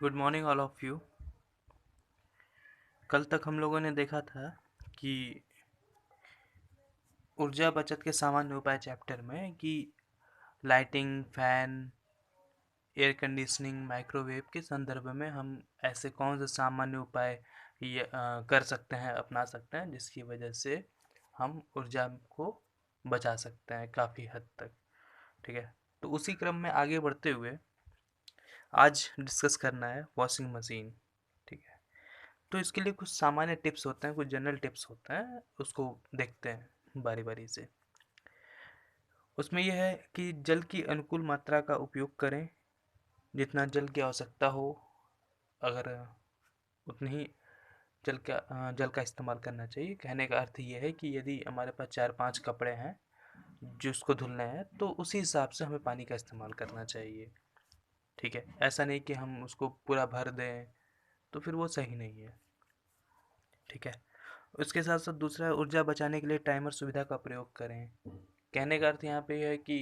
Good morning all of you. कल तक हम लोगों ने देखा था कि ऊर्जा बचत के सामान्य उपाय चैप्टर में कि lighting, fan, air conditioning, microwave के संदर्भ में हम ऐसे कौन से सामान्य उपाय कर सकते हैं, अपना सकते हैं, जिसकी वजह से हम ऊर्जा को बचा सकते हैं काफ़ी हद तक। ठीक है, तो उसी क्रम में आगे बढ़ते हुए आज डिस्कस करना है वॉशिंग मशीन। ठीक है, तो इसके लिए कुछ सामान्य टिप्स होते हैं, कुछ जनरल टिप्स होते हैं, उसको देखते हैं बारी बारी से। उसमें यह है कि जल की अनुकूल मात्रा का उपयोग करें। जितना जल की आवश्यकता हो, अगर उतनी ही जल का इस्तेमाल करना चाहिए। कहने का अर्थ ये है कि यदि हमारे पास 4-5 कपड़े हैं जिसको धुलने हैं, तो उसी हिसाब से हमें पानी का इस्तेमाल करना चाहिए। ठीक है, ऐसा नहीं कि हम उसको पूरा भर दें, तो फिर वो सही नहीं है। ठीक है, उसके साथ साथ दूसरा, ऊर्जा बचाने के लिए टाइमर सुविधा का प्रयोग करें। कहने का अर्थ यहाँ पे यह है कि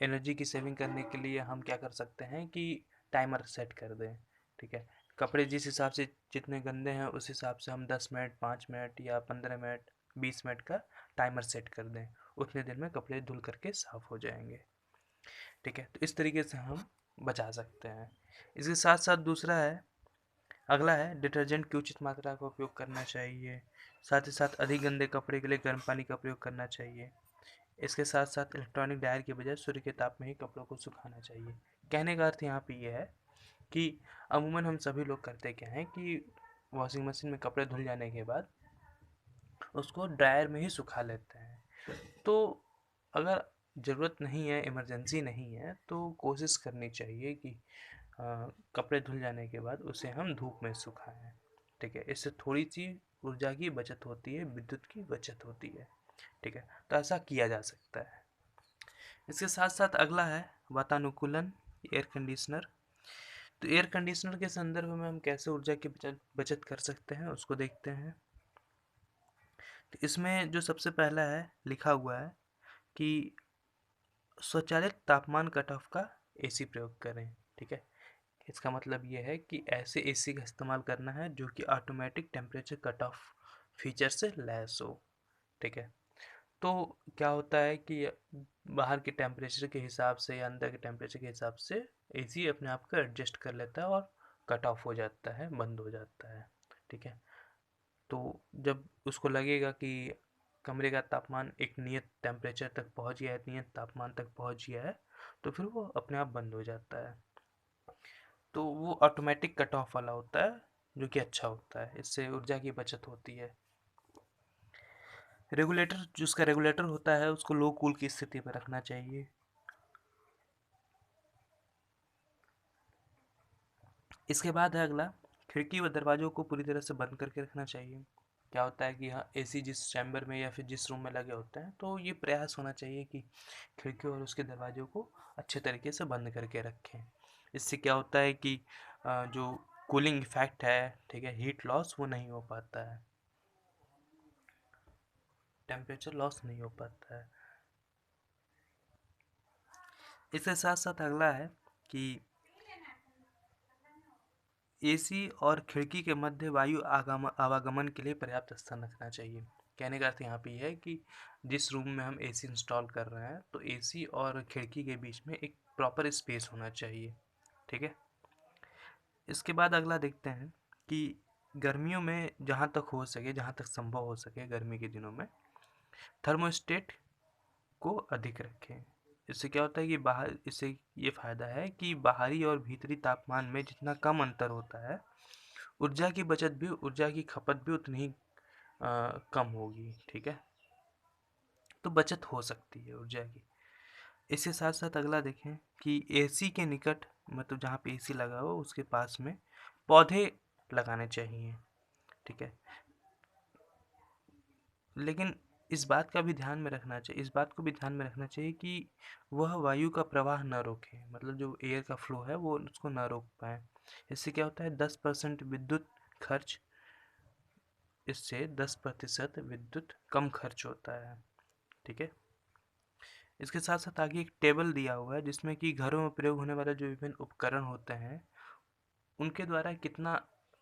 एनर्जी की सेविंग करने के लिए हम क्या कर सकते हैं कि टाइमर सेट कर दें। ठीक है, कपड़े जिस हिसाब से जितने गंदे हैं उस हिसाब से हम 10 मिनट, 5 मिनट या 15 मिनट, 20 मिनट का टाइमर सेट कर दें। उतने देर में कपड़े धुल करके साफ हो जाएंगे। ठीक है, तो इस तरीके से हम बचा सकते हैं। इसके साथ साथ दूसरा है, अगला है, डिटर्जेंट की उचित मात्रा का उपयोग करना चाहिए। साथ ही साथ अधिक गंदे कपड़े के लिए गर्म पानी का प्रयोग करना चाहिए। इसके साथ साथ इलेक्ट्रॉनिक ड्रायर के बजाय सूर्य के ताप में ही कपड़ों को सुखाना चाहिए। कहने का अर्थ यहाँ पे ये है कि अमूमन हम सभी लोग करते क्या हैं कि वॉशिंग मशीन में कपड़े धुल जाने के बाद उसको ड्रायर में ही सुखा लेते हैं। तो अगर ज़रूरत नहीं है, इमरजेंसी नहीं है, तो कोशिश करनी चाहिए कि कपड़े धुल जाने के बाद उसे हम धूप में सुखाएं। ठीक है, इससे थोड़ी सी ऊर्जा की बचत होती है, विद्युत की बचत होती है। ठीक है, तो ऐसा किया जा सकता है। इसके साथ साथ अगला है वातानुकूलन, एयर कंडीशनर। तो एयर कंडीशनर के संदर्भ में हम कैसे ऊर्जा की बचत बचत कर सकते हैं उसको देखते हैं। तो इसमें जो सबसे पहला है, लिखा हुआ है कि स्वचालित तापमान कट ऑफ का एसी प्रयोग करें। ठीक है, इसका मतलब ये है कि ऐसे एसी का इस्तेमाल करना है जो कि automatic temperature cut off feature से लैस हो। ठीक है, तो क्या होता है कि बाहर के टेम्परेचर के हिसाब से या अंदर के टेम्परेचर के हिसाब से एसी अपने आप को एडजस्ट कर लेता है और कट ऑफ हो जाता है, बंद हो जाता है। ठीक है, तो जब उसको लगेगा कि कमरे का तापमान एक नियत टेम्परेचर तक पहुंच गया है, नियत तापमान तक पहुंच गया है, तो फिर वो अपने आप बंद हो जाता है। तो वो ऑटोमेटिक कट ऑफ वाला होता है, जो कि अच्छा होता है, इससे ऊर्जा की बचत होती है। रेगुलेटर, जो उसका रेगुलेटर होता है, उसको लो कूल की स्थिति पर रखना चाहिए। इसके बाद है अगला, खिड़की व दरवाजों को पूरी तरह से बंद करके रखना चाहिए। क्या होता है कि हाँ, एसी जिस चैम्बर में या फिर जिस रूम में लगे होते हैं, तो ये प्रयास होना चाहिए कि खिड़की और उसके दरवाजों को अच्छे तरीके से बंद करके रखें। इससे क्या होता है कि जो कूलिंग इफेक्ट है, ठीक है, हीट लॉस वो नहीं हो पाता है, टेम्परेचर लॉस नहीं हो पाता है। इसके साथ साथ अगला है कि एसी और खिड़की के मध्य वायु आवागमन के लिए पर्याप्त स्थान रखना चाहिए। कहने का अर्थ यहाँ पे है कि जिस रूम में हम एसी इंस्टॉल कर रहे हैं, तो एसी और खिड़की के बीच में एक प्रॉपर स्पेस होना चाहिए। ठीक है, इसके बाद अगला देखते हैं कि गर्मियों में जहाँ तक हो सके, जहाँ तक संभव हो सके, गर्मी के दिनों में थर्मोस्टेट को अधिक रखें। इससे क्या होता है कि इससे ये फ़ायदा है कि बाहरी और भीतरी तापमान में जितना कम अंतर होता है, ऊर्जा की खपत भी उतनी ही कम होगी। ठीक है, तो बचत हो सकती है ऊर्जा की। इसके साथ साथ अगला देखें कि एसी के निकट, मतलब जहाँ पे एसी लगा हो उसके पास में पौधे लगाने चाहिए। ठीक है, लेकिन इस बात को भी ध्यान में रखना चाहिए कि वह वायु का प्रवाह न रोके, मतलब जो एयर का फ्लो है वो उसको न रोक पाए। इससे क्या होता है, 10% विद्युत खर्च, इससे 10% विद्युत कम खर्च होता है। ठीक है, इसके साथ साथ आगे एक टेबल दिया हुआ है जिसमें कि घरों में प्रयोग होने वाले जो विभिन्न उपकरण होते हैं उनके द्वारा कितना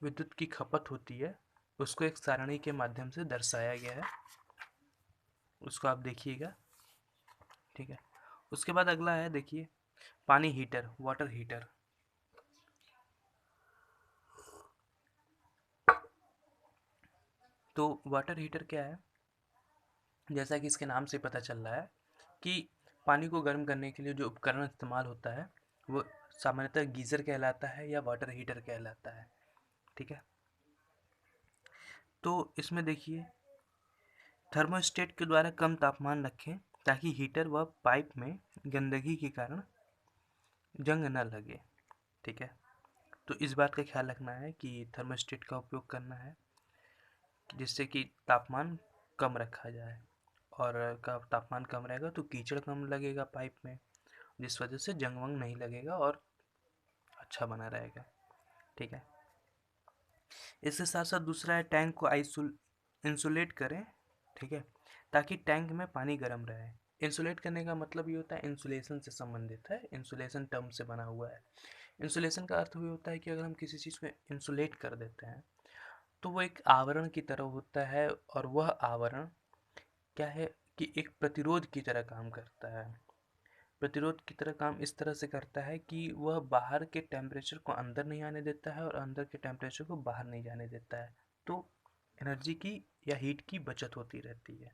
विद्युत की खपत होती है उसको एक सारणी के माध्यम से दर्शाया गया है, उसको आप देखिएगा। ठीक है, उसके बाद अगला है, देखिए, पानी हीटर, वाटर हीटर। तो वाटर हीटर क्या है? जैसा कि इसके नाम से पता चल रहा है कि पानी को गर्म करने के लिए जो उपकरण इस्तेमाल होता है वो सामान्यतः गीज़र कहलाता है या वाटर हीटर कहलाता है। ठीक है, तो इसमें देखिए, थर्मोस्टेट के द्वारा कम तापमान रखें ताकि हीटर व पाइप में गंदगी के कारण जंग न लगे। ठीक है, तो इस बात का ख्याल रखना है कि थर्मोस्टेट का उपयोग करना है जिससे कि तापमान कम रखा जाए, और का तापमान कम रहेगा तो कीचड़ कम लगेगा पाइप में, जिस वजह से जंग वंग नहीं लगेगा और अच्छा बना रहेगा। ठीक है, इसके साथ साथ दूसरा है टैंक को इंसुलेट करें। ठीक है, ताकि टैंक में पानी गर्म रहे। इंसुलेट करने का मतलब ये होता है, इंसुलेशन से संबंधित है, इंसुलेशन टर्म से बना हुआ है। इंसुलेशन का अर्थ ये होता है कि अगर हम किसी चीज़ को इंसुलेट कर देते हैं तो वो एक आवरण की तरह होता है, और वह आवरण क्या है कि एक प्रतिरोध की तरह काम करता है। प्रतिरोध की तरह काम इस तरह से करता है कि वह बाहर के टेम्परेचर को अंदर नहीं आने देता है और अंदर के टेम्परेचर को बाहर नहीं जाने देता है, तो एनर्जी की या हीट की बचत होती रहती है।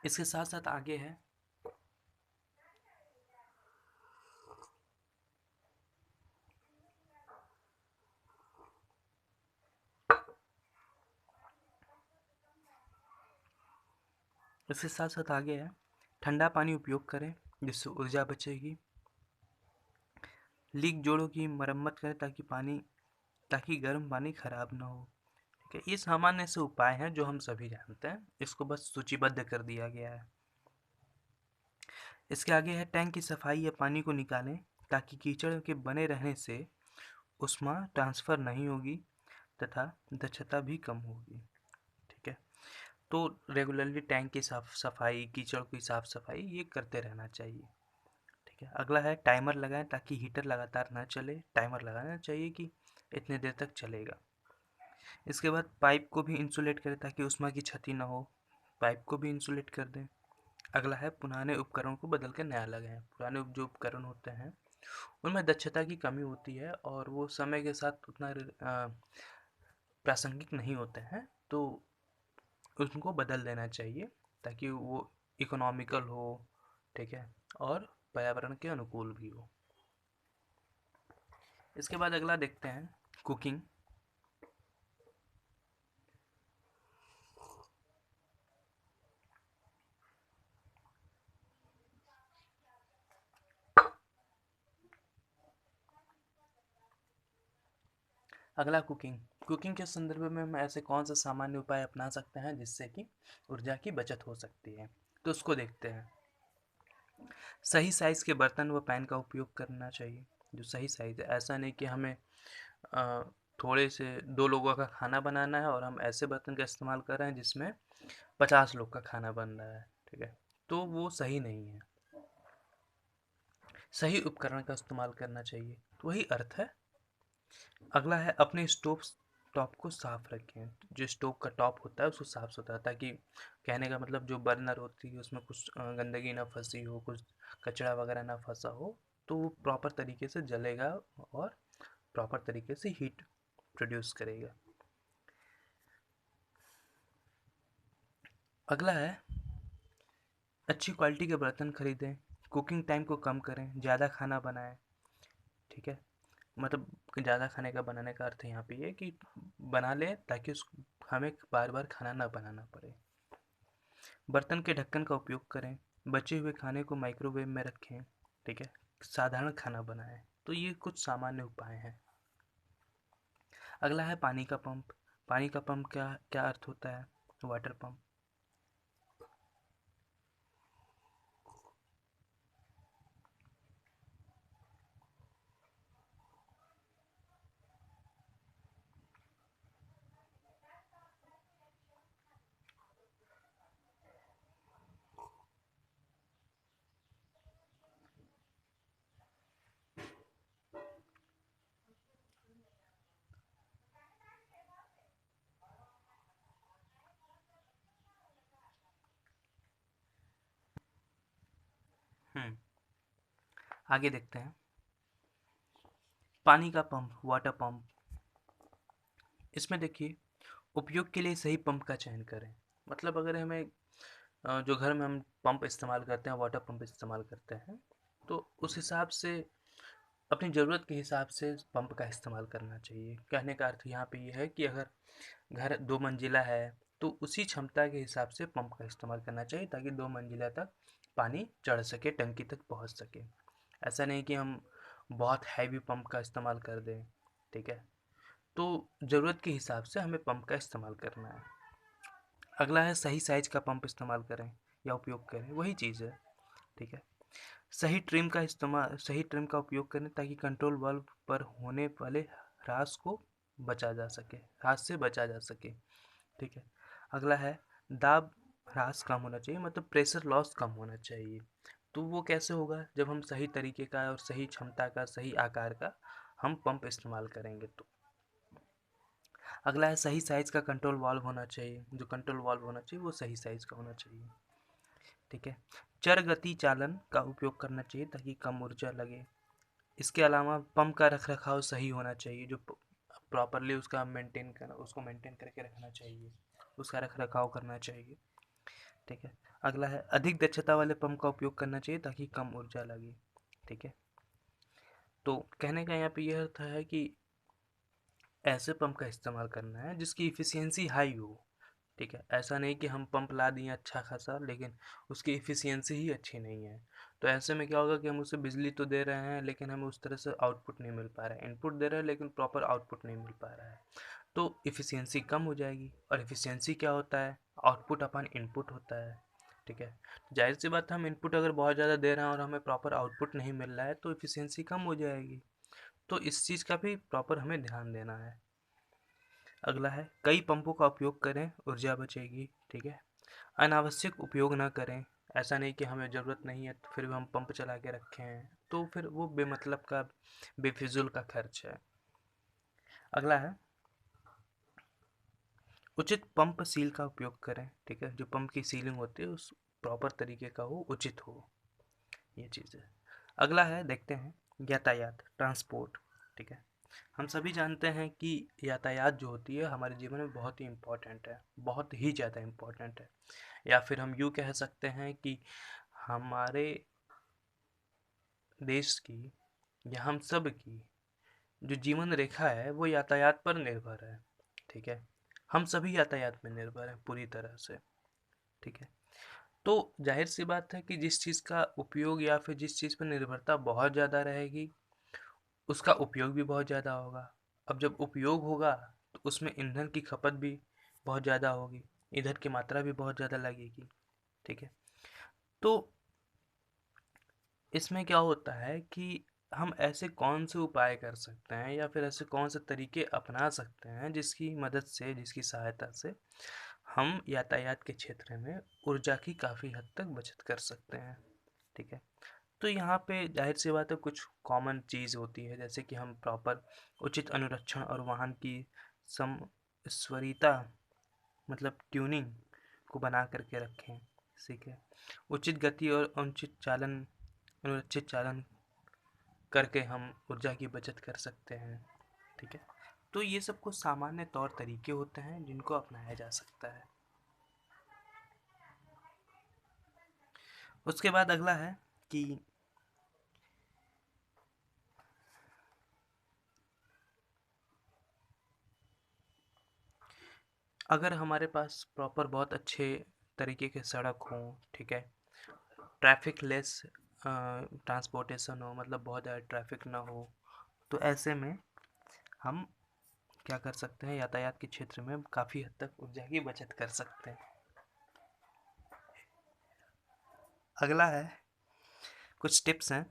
इसके साथ साथ आगे है इसके साथ साथ आगे है ठंडा पानी उपयोग करें जिससे ऊर्जा बचेगी। लीक जोड़ों की मरम्मत करें ताकि गर्म पानी खराब ना हो। ठीक है, ये सामान्य से उपाय हैं जो हम सभी जानते हैं, इसको बस सूचीबद्ध कर दिया गया है। इसके आगे है टैंक की सफाई या पानी को निकालें ताकि कीचड़ के बने रहने से उष्मा ट्रांसफ़र नहीं होगी तथा दक्षता भी कम होगी। ठीक है, तो रेगुलरली टैंक की साफ सफाई, कीचड़ की साफ सफाई ये करते रहना चाहिए। ठीक है, अगला है टाइमर लगाएं ताकि हीटर लगातार ना चले। टाइमर लगाना चाहिए कि इतने देर तक चलेगा। इसके बाद पाइप को भी इंसुलेट करें ताकि उष्मा की क्षति ना हो, पाइप को भी इंसुलेट कर दें। अगला है पुराने उपकरण को बदल कर नया लगाएं। पुराने जो उपकरण होते हैं उनमें दक्षता की कमी होती है और वो समय के साथ उतना प्रासंगिक नहीं होते हैं, तो उनको बदल देना चाहिए ताकि वो इकोनॉमिकल हो। ठीक है, और पर्यावरण के अनुकूल भी हो। इसके बाद अगला देखते हैं कुकिंग। अगला कुकिंग। कुकिंग के संदर्भ में हम ऐसे कौन से सामान्य उपाय अपना सकते हैं जिससे कि ऊर्जा की बचत हो सकती है, तो उसको देखते हैं। सही साइज़ के बर्तन व पैन का उपयोग करना चाहिए। जो सही साइज़ है, ऐसा नहीं कि हमें अ, थोड़े से 2 लोगों का खाना बनाना है और हम ऐसे बर्तन का इस्तेमाल कर रहे हैं जिसमें 50 लोग का खाना बन रहा है। ठीक है, तो वो सही नहीं है। सही उपकरण का इस्तेमाल करना चाहिए, तो वही अर्थ है। अगला है अपने स्टोव टॉप को साफ रखें। जो स्टोव का टॉप होता है उसको साफ सुथरा, ताकि कहने का मतलब जो बर्नर होती है उसमें कुछ गंदगी ना फंसी हो, कुछ कचरा वगैरह ना फंसा हो, तो वो प्रॉपर तरीके से जलेगा और प्रॉपर तरीके से हीट प्रोड्यूस करेगा। अगला है अच्छी क्वालिटी के बर्तन खरीदें। कुकिंग टाइम को कम करें, ज़्यादा खाना बनाएं। ठीक है, मतलब ज़्यादा खाने का बनाने का अर्थ यहाँ पे ये है कि बना लें ताकि उस हमें बार बार खाना ना बनाना पड़े। बर्तन के ढक्कन का उपयोग करें। बचे हुए खाने को माइक्रोवेव में रखें। ठीक है, साधारण खाना बनाएं। तो ये कुछ सामान्य उपाय हैं। अगला है पानी का पंप। पानी का पंप क्या क्या अर्थ होता है? Water pump. आगे देखते हैं, पानी का पंप, वाटर पंप। इसमें देखिए, उपयोग के लिए सही पंप का चयन करें। मतलब अगर हमें जो घर में हम पंप इस्तेमाल करते हैं, वाटर पंप इस्तेमाल करते हैं, तो उस हिसाब से अपनी ज़रूरत के हिसाब से पंप का इस्तेमाल करना चाहिए। कहने का अर्थ यहाँ पे ये है कि अगर घर 2 मंजिला है तो उसी क्षमता के हिसाब से पंप का इस्तेमाल करना चाहिए, ताकि 2 मंजिला तक पानी चढ़ सके, टंकी तक पहुँच सके। ऐसा नहीं कि हम बहुत हैवी पंप का इस्तेमाल कर दें, ठीक है। तो ज़रूरत के हिसाब से हमें पंप का इस्तेमाल करना है। अगला है, सही साइज का पंप इस्तेमाल करें या उपयोग करें, वही चीज़ है, ठीक है। सही ट्रिम का उपयोग करें ताकि कंट्रोल वाल्व पर होने वाले ह्रास से बचा जा सके, ठीक है। अगला है, दाब ह्रास कम होना चाहिए, मतलब प्रेशर लॉस कम होना चाहिए। तो वो कैसे होगा, जब हम सही तरीके का और सही क्षमता का, सही आकार का हम पंप इस्तेमाल करेंगे तो। अगला है, सही साइज़ का कंट्रोल वाल्व होना चाहिए। जो कंट्रोल वाल्व होना चाहिए वो सही साइज़ का होना चाहिए, ठीक है। चर गति चालन का उपयोग करना चाहिए ताकि कम ऊर्जा लगे। इसके अलावा पंप का रखरखाव सही होना चाहिए, जो प्रॉपरली उसको मेंटेन करके रखना चाहिए, उसका रखरखाव करना चाहिए, ठीक है। अगला है, अधिक दक्षता वाले पंप का उपयोग करना चाहिए ताकि कम ऊर्जा लगे, ठीक है। तो कहने का यहाँ पे यह अर्थ है कि ऐसे पंप का इस्तेमाल करना है जिसकी इफ़िशियंसी हाई हो, ठीक है। ऐसा नहीं कि हम पंप ला दिए अच्छा खासा, लेकिन उसकी इफ़िशियंसी ही अच्छी नहीं है। तो ऐसे में क्या होगा कि हम उसे बिजली तो दे रहे हैं, लेकिन हमें उस तरह से आउटपुट नहीं मिल पा रहा है। इनपुट दे रहे हैं लेकिन प्रॉपर आउटपुट नहीं मिल पा रहा है, तो इफ़िशियंसी कम हो जाएगी। और इफ़िशियंसी क्या होता है, आउटपुट अपन इनपुट होता है, ठीक है। जाहिर सी बात है, हम इनपुट अगर बहुत ज़्यादा दे रहे हैं और हमें प्रॉपर आउटपुट नहीं मिल रहा है तो इफ़िशियंसी कम हो जाएगी। तो इस चीज़ का भी प्रॉपर हमें ध्यान देना है। अगला है, कई पंपों का उपयोग करें, ऊर्जा बचेगी, ठीक है। अनावश्यक उपयोग ना करें। ऐसा नहीं कि हमें ज़रूरत नहीं है तो फिर भी हम पंप चला के रखे हैं, तो फिर वो बेमतलब का, बेफिजूल का खर्च है। अगला है, उचित पंप सील का उपयोग करें, ठीक है। जो पंप की सीलिंग होती है उस प्रॉपर तरीके का हो, उचित हो, ये चीज़ है। अगला है, देखते हैं, यातायात, ट्रांसपोर्ट, ठीक है। हम सभी जानते हैं कि यातायात जो होती है हमारे जीवन में बहुत ही इम्पोर्टेंट है, बहुत ही ज़्यादा इम्पोर्टेंट है। या फिर हम यूँ कह सकते हैं कि हमारे देश की या हम सब की जो जीवन रेखा है वो यातायात पर निर्भर है, ठीक है। हम सभी यातायात में निर्भर हैं पूरी तरह से, ठीक है। तो जाहिर सी बात है कि जिस चीज़ का उपयोग या फिर जिस चीज़ पर निर्भरता बहुत ज़्यादा रहेगी उसका उपयोग भी बहुत ज़्यादा होगा। अब जब उपयोग होगा तो उसमें ईंधन की खपत भी बहुत ज़्यादा होगी, ईंधन की मात्रा भी बहुत ज़्यादा लगेगी, ठीक है। तो इसमें क्या होता है कि हम ऐसे कौन से उपाय कर सकते हैं या फिर ऐसे कौन से तरीके अपना सकते हैं जिसकी मदद से, जिसकी सहायता से हम यातायात के क्षेत्र में ऊर्जा की काफ़ी हद तक बचत कर सकते हैं, ठीक है। तो यहाँ पे जाहिर सी बात है कुछ कॉमन चीज़ होती है, जैसे कि हम प्रॉपर उचित अनुरक्षण और वाहन की समस्वरिता, मतलब ट्यूनिंग को बना करके रखें, ठीक है। उचित गति और अनुचित चालन करके हम ऊर्जा की बचत कर सकते हैं, ठीक है। तो ये सब कुछ सामान्य तौर तरीके होते हैं जिनको अपनाया जा सकता है। उसके बाद अगला है कि अगर हमारे पास प्रॉपर बहुत अच्छे तरीके के सड़क हों, ठीक है, ट्रैफिक लेस ट्रांसपोर्टेशन हो, मतलब बहुत ज़्यादा ट्रैफिक ना हो, तो ऐसे में हम क्या कर सकते हैं, यातायात के क्षेत्र में काफ़ी हद तक ऊर्जा की बचत कर सकते हैं। अगला है, कुछ टिप्स हैं।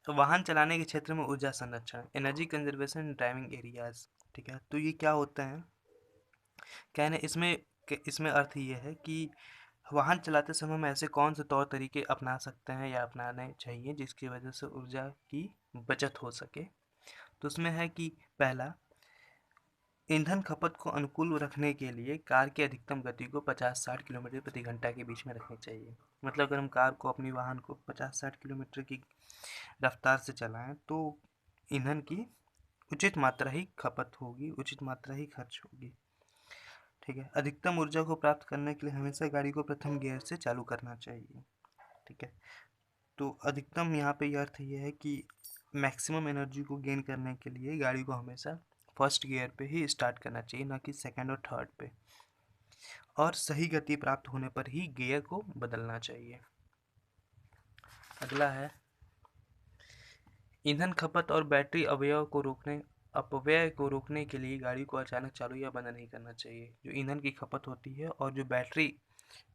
तो वाहन चलाने के क्षेत्र में ऊर्जा संरक्षण, एनर्जी कंजर्वेशन ड्राइविंग एरियाज, ठीक है। तो ये क्या होता है, कहने इसमें अर्थ ये है कि वाहन चलाते समय हम ऐसे कौन से तौर तरीके अपना सकते हैं या अपनाने चाहिए जिसकी वजह से ऊर्जा की बचत हो सके। तो उसमें है कि पहला, ईंधन खपत को अनुकूल रखने के लिए कार की अधिकतम गति को 50-60 किलोमीटर प्रति घंटा के बीच में रखनी चाहिए। मतलब अगर हम कार को, अपनी वाहन को 50-60 किलोमीटर की रफ्तार से चलाएं तो ईंधन की उचित मात्रा ही खपत होगी, उचित मात्रा ही खर्च होगी। ठीक है। अधिकतम ऊर्जा को प्राप्त करने के लिए हमेशा गाड़ी को प्रथम गियर से चालू करना चाहिए। ठीक है। तो अधिकतम यहाँ पे ये अर्थ ये है कि मैक्सिमम एनर्जी को गेन करने के लिए गाड़ी को हमेशा फर्स्ट गियर पे ही स्टार्ट करना चाहिए, ना कि सेकंड और थर्ड पे। और सही गति प्राप्त होने पर ही गियर को बदलना चाहिए। अगला है ईंधन खपत और बैटरी अपव्यय को रोकने के लिए गाड़ी को अचानक चालू या बंद नहीं करना चाहिए। जो ईंधन की खपत होती है और जो बैटरी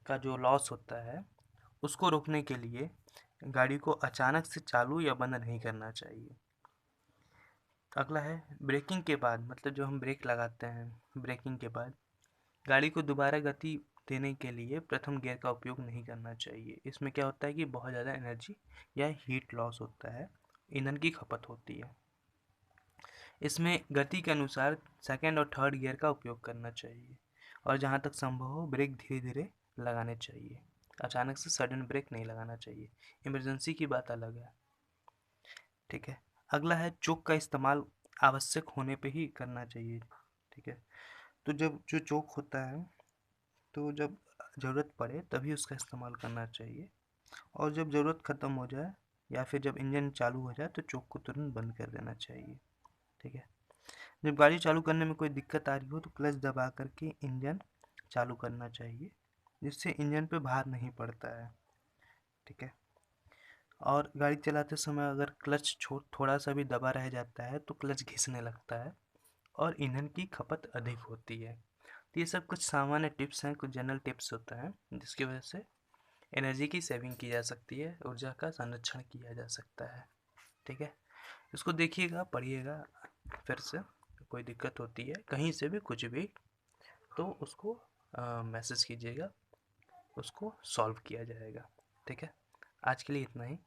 का जो लॉस होता है, उसको रोकने के लिए गाड़ी को अचानक से चालू या बंद नहीं करना चाहिए। अगला है ब्रेकिंग के बाद, मतलब जो हम ब्रेक लगाते हैं, ब्रेकिंग के बाद गाड़ी को दोबारा गति देने के लिए प्रथम गियर का उपयोग नहीं करना चाहिए। इसमें क्या होता है कि बहुत ज़्यादा एनर्जी या हीट लॉस होता है, ईंधन की खपत होती है। इसमें गति के अनुसार सेकंड और थर्ड गियर का उपयोग करना चाहिए और जहाँ तक संभव हो ब्रेक धीरे धीरे लगाने चाहिए। अचानक से सडन ब्रेक नहीं लगाना चाहिए, इमरजेंसी की बात अलग है। ठीक है। अगला है चोक का इस्तेमाल आवश्यक होने पे ही करना चाहिए। ठीक है। तो जब जो चोक होता है, तो जब ज़रूरत पड़े तभी उसका इस्तेमाल करना चाहिए, और जब ज़रूरत ख़त्म हो जाए या फिर जब इंजन चालू हो जाए तो चोक को तुरंत बंद कर देना चाहिए। ठीक है। जब गाड़ी चालू करने में कोई दिक्कत आ रही हो तो क्लच दबा करके इंजन चालू करना चाहिए, जिससे इंजन पे भार नहीं पड़ता है। ठीक है। और गाड़ी चलाते समय अगर क्लच थोड़ा सा भी दबा रह जाता है तो क्लच घिसने लगता है और ईंधन की खपत अधिक होती है। तो ये सब कुछ सामान्य टिप्स हैं, कुछ जनरल टिप्स होता है जिसकी वजह से एनर्जी की सेविंग की जा सकती है, ऊर्जा का संरक्षण किया जा सकता है। ठीक है। इसको देखिएगा, पढ़िएगा फिर से। कोई दिक्कत होती है कहीं से भी, कुछ भी, तो उसको मैसेज कीजिएगा, उसको सॉल्व किया जाएगा। ठीक है। आज के लिए इतना ही।